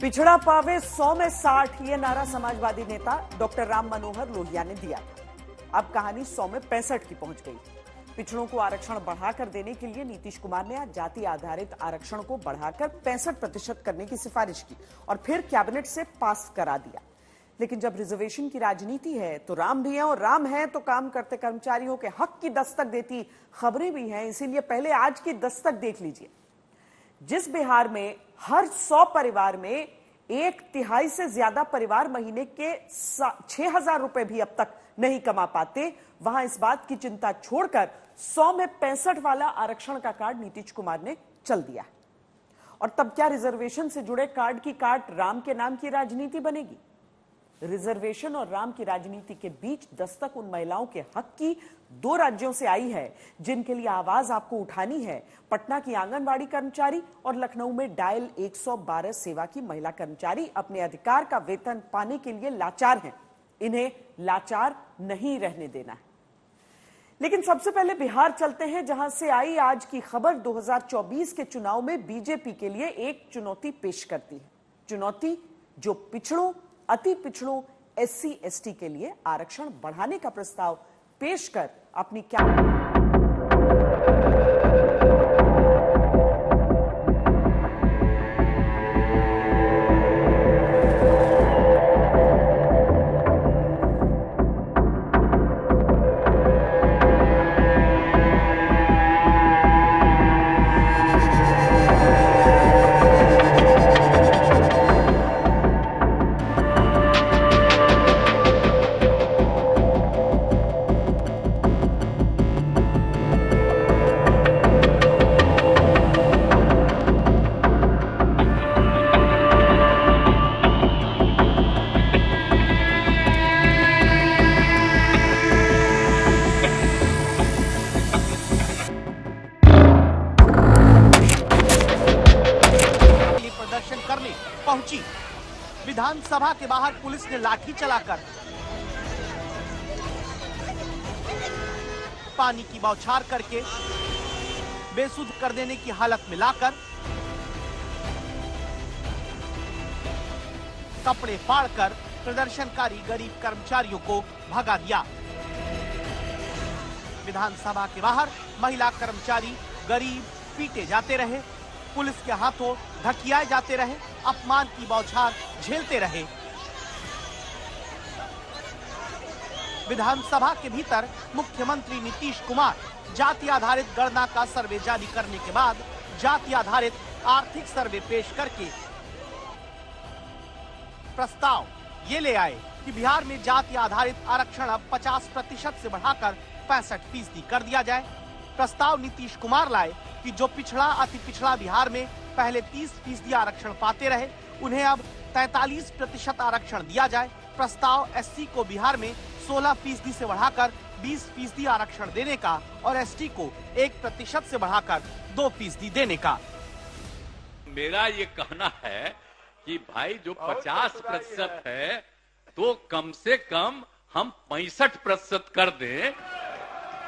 पिछड़ा पावे 100 में 60, ये नारा समाजवादी नेता डॉक्टर राम मनोहर लोहिया ने दिया। अब कहानी 100 में 65 की पहुंच गई। पिछड़ों को आरक्षण बढ़ाकर देने के लिए नीतीश कुमार ने आज जाति आधारित आरक्षण को बढ़ाकर 65% करने की सिफारिश की और फिर कैबिनेट से पास करा दिया। लेकिन जब रिजर्वेशन की राजनीति है तो राम भी है, और राम है तो काम करते कर्मचारियों के हक की दस्तक देती खबरें भी हैं। इसीलिए पहले आज की दस्तक देख लीजिए। जिस बिहार में हर 100 परिवार में 1/3 से ज्यादा परिवार महीने के 6,000 रुपए भी अब तक नहीं कमा पाते, वहां इस बात की चिंता छोड़कर 100 में 65 वाला आरक्षण का कार्ड नीतीश कुमार ने चल दिया। और तब क्या रिजर्वेशन से जुड़े कार्ड की काट राम के नाम की राजनीति बनेगी? रिजर्वेशन और राम की राजनीति के बीच दस्तक उन महिलाओं के हक की 2 राज्यों से आई है जिनके लिए आवाज आपको उठानी है। पटना की आंगनबाड़ी कर्मचारी और लखनऊ में डायल 112 सेवा की महिला कर्मचारी अपने अधिकार का वेतन पाने के लिए लाचार हैं। इन्हें लाचार नहीं रहने देना है। लेकिन सबसे पहले बिहार चलते हैं, जहां से आई आज की खबर 2024 के चुनाव में बीजेपी के लिए एक चुनौती पेश करती है। चुनौती जो पिछड़ों, अति पिछड़ों, SC ST के लिए आरक्षण बढ़ाने का प्रस्ताव पेश कर अपनी क्या करने पहुंची। विधानसभा के बाहर पुलिस ने लाठी चलाकर पानी की बौछार करके बेसुध कर देने की हालत में लाकर कपड़े फाड़कर प्रदर्शनकारी गरीब कर्मचारियों को भगा दिया। विधानसभा के बाहर महिला कर्मचारी गरीब पीटे जाते रहे, पुलिस के हाथों धकियाए जाते रहे, अपमान की बौछार झेलते रहे। विधानसभा के भीतर मुख्यमंत्री नीतीश कुमार जाति आधारित गणना का सर्वे जारी करने के बाद जाति आधारित आर्थिक सर्वे पेश करके प्रस्ताव ये ले आए कि बिहार में जाति आधारित आरक्षण अब 50% से बढ़ाकर 65% कर दिया जाए। प्रस्ताव नीतीश कुमार लाए कि जो पिछड़ा, अति पिछड़ा बिहार में पहले 30% आरक्षण पाते रहे, उन्हें अब 43% आरक्षण दिया जाए। प्रस्ताव SC को बिहार में 16% से बढ़ाकर 20% आरक्षण देने का और ST को 1% से बढ़ाकर 2% देने का। मेरा ये कहना है कि भाई जो 50% है तो कम से कम हम 65% कर दें,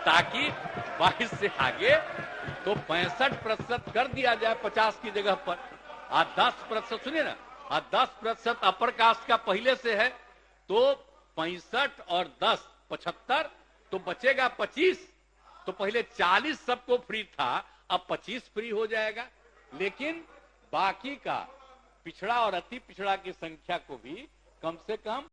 ताकि 22 से आगे तो 65% कर दिया जाए 50 की जगह पर। 10% सुनिए ना, 10% अपर कास्ट का पहले से है तो 65 और 10 75, तो बचेगा 25। तो पहले 40 सबको फ्री था, अब 25 फ्री हो जाएगा। लेकिन बाकी का पिछड़ा और अति पिछड़ा की संख्या को भी कम से कम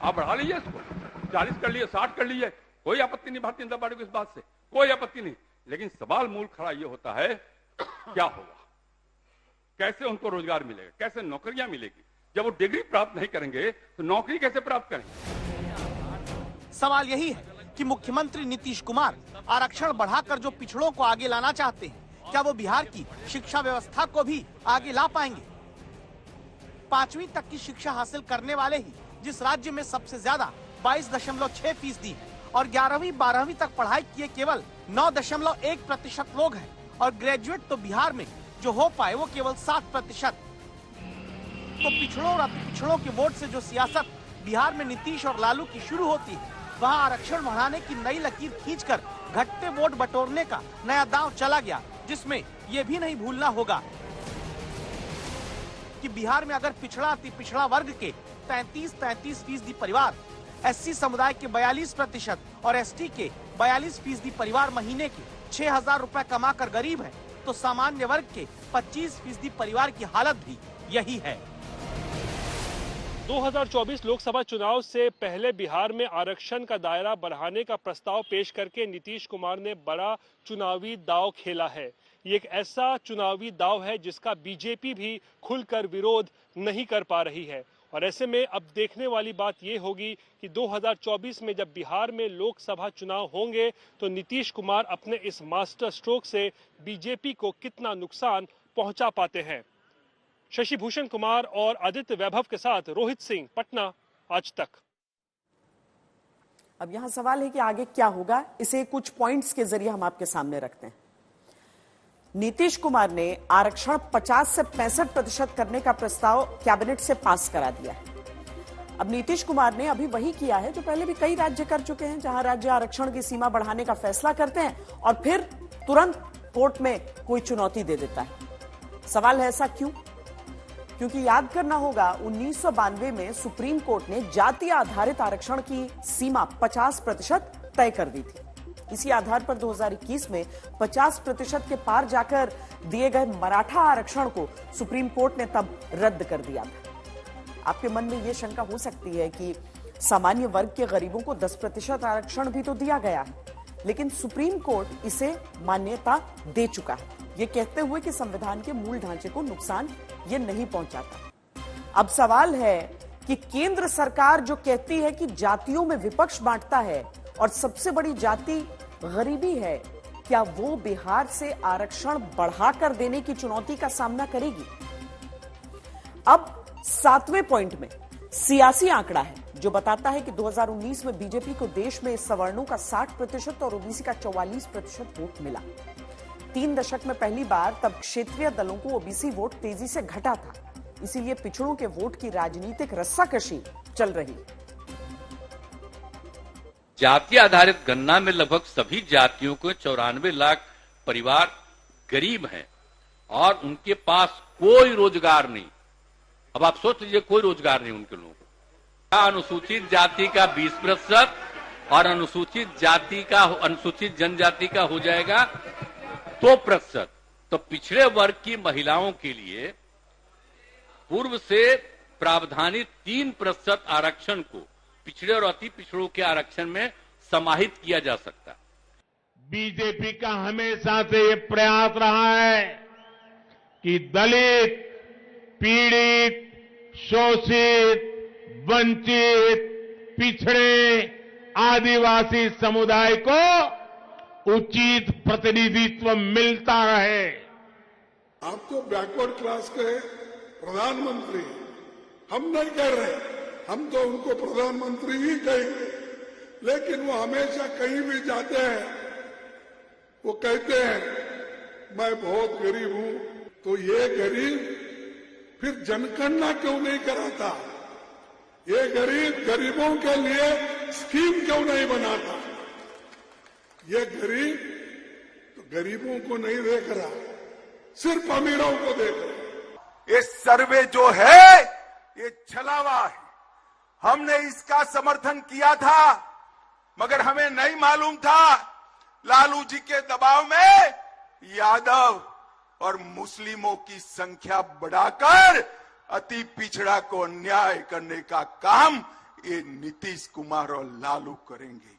आप बढ़ा लीजिए इसको, 40 कर लिए, 60 कर लीजिए, कोई आपत्ति नहीं भारतीय जनता पार्टी को इस बात से, कोई आपत्ति नहीं। लेकिन सवाल मूल खड़ा ये होता है, क्या होगा, कैसे उनको रोजगार मिलेगा, कैसे नौकरियां मिलेगी? जब वो डिग्री प्राप्त नहीं करेंगे तो नौकरी कैसे प्राप्त करेंगे? सवाल यही है कि मुख्यमंत्री नीतीश कुमार आरक्षण बढ़ाकर जो पिछड़ों को आगे लाना चाहते हैं, क्या वो बिहार की शिक्षा व्यवस्था को भी आगे ला पाएंगे? 5वीं तक की शिक्षा हासिल करने वाले ही जिस राज्य में सबसे ज्यादा 22.6% है और 11वीं 12वीं तक पढ़ाई किए केवल 9.1% लोग हैं और ग्रेजुएट तो बिहार में जो हो पाए वो केवल 7%। तो पिछड़ों और अति पिछड़ों के वोट से जो सियासत बिहार में नीतीश और लालू की शुरू होती है, वहां आरक्षण बढ़ाने की नई लकीर खींचकर घटते वोट बटोरने का नया दांव चला गया, जिसमें ये भी नहीं भूलना होगा कि बिहार में अगर पिछड़ा अति पिछड़ा वर्ग के 33% परिवार, एससी समुदाय के 42% और एसटी के 42% परिवार महीने के 6,000 रुपए कमाकर गरीब है, तो सामान्य वर्ग के 25% परिवार की हालत भी यही है। 2024 लोकसभा चुनाव से पहले बिहार में आरक्षण का दायरा बढ़ाने का प्रस्ताव पेश करके नीतीश कुमार ने बड़ा चुनावी दांव खेला है। ये एक ऐसा चुनावी दांव है जिसका बीजेपी भी खुलकर विरोध नहीं कर पा रही है और ऐसे में अब देखने वाली बात ये होगी कि 2024 में जब बिहार में लोकसभा चुनाव होंगे तो नीतीश कुमार अपने इस मास्टर स्ट्रोक से बीजेपी को कितना नुकसान पहुंचा पाते हैं। शशि भूषण कुमार और आदित्य वैभव के साथ रोहित सिंह, पटना, आज तक। अब यहां सवाल है कि आगे क्या होगा, इसे कुछ पॉइंट्स के जरिए हम आपके सामने रखते हैं। नीतीश कुमार ने आरक्षण 50 से 65% करने का प्रस्ताव कैबिनेट से पास करा दिया है। अब नीतीश कुमार ने अभी वही किया है जो पहले भी कई राज्य कर चुके हैं, जहां राज्य आरक्षण की सीमा बढ़ाने का फैसला करते हैं और फिर तुरंत कोर्ट में कोई चुनौती दे देता है। सवाल है ऐसा क्यों? क्योंकि याद करना होगा 1992 में सुप्रीम कोर्ट ने जाति आधारित आरक्षण की सीमा 50% तय कर दी थी। इसी आधार पर 2021 में 50% के पार जाकर दिए गए मराठा आरक्षण को सुप्रीम कोर्ट ने तब रद्द कर दिया था। आपके मन में यह शंका हो सकती है कि सामान्य वर्ग के गरीबों को 10% आरक्षण भी तो दिया गया है, लेकिन सुप्रीम कोर्ट इसे मान्यता दे चुका है, ये कहते हुए कि संविधान के मूल ढांचे को नुकसान ये नहीं पहुंचाता। अब सवाल है कि केंद्र सरकार जो कहती है कि जातियों में विपक्ष बांटता है और सबसे बड़ी जाति गरीबी है, क्या वो बिहार से आरक्षण बढ़ाकर देने की चुनौती का सामना करेगी? अब 7वें पॉइंट में सियासी आंकड़ा है जो बताता है कि 2019 में बीजेपी को देश में सवर्णों का 60% और ओबीसी का 44% वोट मिला। 3 दशक में पहली बार तब क्षेत्रीय दलों को ओबीसी वोट तेजी से घटा था, इसीलिए पिछड़ों के वोट की राजनीतिक रस्साकशी चल रही। जाति आधारित गणना में लगभग सभी जातियों को 94 लाख परिवार गरीब हैं और उनके पास कोई रोजगार नहीं। अब आप सोच लीजिए, कोई रोजगार नहीं उनके लोगों को। अनुसूचित जाति का 20% और अनुसूचित जनजाति का हो जाएगा 2%। तो पिछड़े वर्ग की महिलाओं के लिए पूर्व से प्रावधानित 3% आरक्षण को पिछड़े और अति पिछड़ों के आरक्षण में समाहित किया जा सकता है। बीजेपी का हमेशा से ये प्रयास रहा है कि दलित, पीड़ित, शोषित, वंचित, पिछड़े, आदिवासी समुदाय को उचित प्रतिनिधित्व मिलता रहे। आपको बैकवर्ड क्लास के प्रधानमंत्री हम नहीं कह रहे, हम तो उनको प्रधानमंत्री ही कहेंगे, लेकिन वो हमेशा कहीं भी जाते हैं वो कहते हैं मैं बहुत गरीब हूं। तो ये गरीब फिर जनगणना क्यों नहीं कराता? ये गरीब गरीबों के लिए स्कीम क्यों नहीं बनाता? ये गरीब तो गरीबों को नहीं देख रहा, सिर्फ अमीरों को देख रहा। ये सर्वे जो है ये छलावा है। हमने इसका समर्थन किया था, मगर हमें नहीं मालूम था लालू जी के दबाव में यादव और मुस्लिमों की संख्या बढ़ाकर अति पिछड़ा को अन्याय करने का काम ये नीतीश कुमार और लालू करेंगे।